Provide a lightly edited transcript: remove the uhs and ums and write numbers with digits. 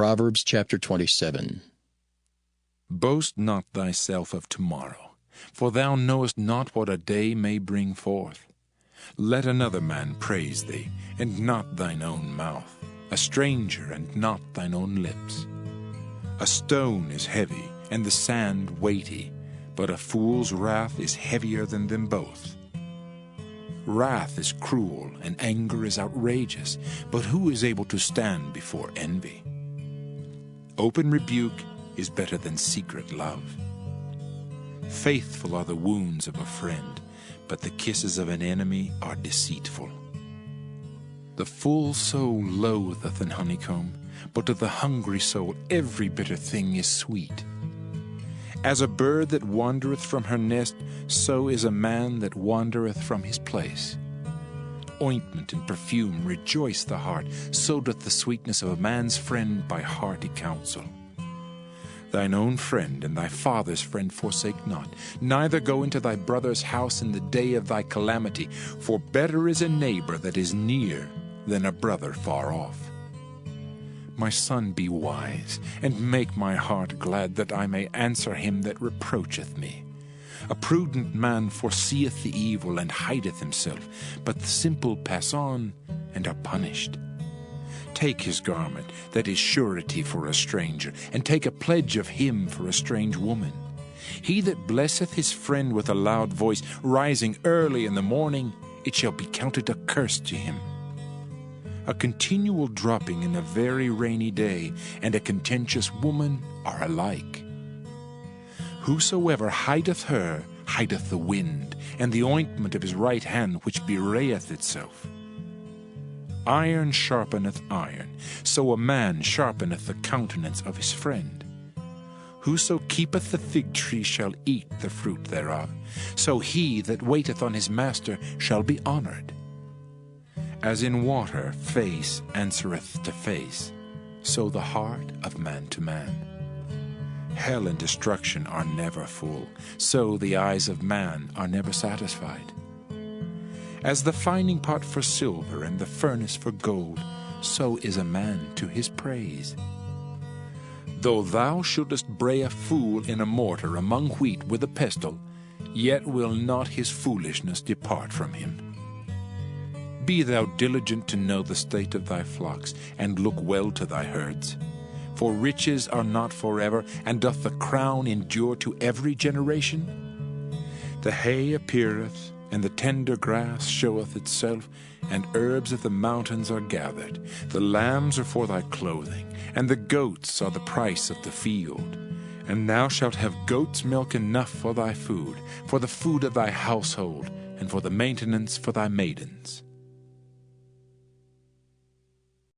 Proverbs chapter 27. Boast not thyself of tomorrow, for thou knowest not what a day may bring forth. Let another man praise thee, and not thine own mouth, a stranger, and not thine own lips. A stone is heavy, and the sand weighty, but a fool's wrath is heavier than them both. Wrath is cruel, and anger is outrageous, but who is able to stand before envy? Open rebuke is better than secret love. Faithful are the wounds of a friend, but the kisses of an enemy are deceitful. The full soul loatheth an honeycomb, but to the hungry soul every bitter thing is sweet. As a bird that wandereth from her nest, so is a man that wandereth from his place. Ointment and perfume rejoice the heart, so doth the sweetness of a man's friend by hearty counsel. Thine own friend and thy father's friend forsake not, neither go into thy brother's house in the day of thy calamity, for better is a neighbor that is near than a brother far off. My son, be wise, and make my heart glad, that I may answer him that reproacheth me. A prudent man foreseeth the evil, and hideth himself, but the simple pass on, and are punished. Take his garment, that is surety for a stranger, and take a pledge of him for a strange woman. He that blesseth his friend with a loud voice, rising early in the morning, it shall be counted a curse to him. A continual dropping in a very rainy day, and a contentious woman are alike. Whosoever hideth her, hideth the wind, and the ointment of his right hand which bewrayeth itself. Iron sharpeneth iron, so a man sharpeneth the countenance of his friend. Whoso keepeth the fig tree shall eat the fruit thereof, so he that waiteth on his master shall be honored. As in water face answereth to face, so the heart of man to man. Hell and destruction are never full, so the eyes of man are never satisfied. As the fining pot for silver and the furnace for gold, so is a man to his praise. Though thou shouldest bray a fool in a mortar among wheat with a pestle, yet will not his foolishness depart from him. Be thou diligent to know the state of thy flocks, and look well to thy herds. For riches are not forever, and doth the crown endure to every generation? The hay appeareth, and the tender grass showeth itself, and herbs of the mountains are gathered. The lambs are for thy clothing, and the goats are the price of the field. And thou shalt have goat's milk enough for thy food, for the food of thy household, and for the maintenance for thy maidens.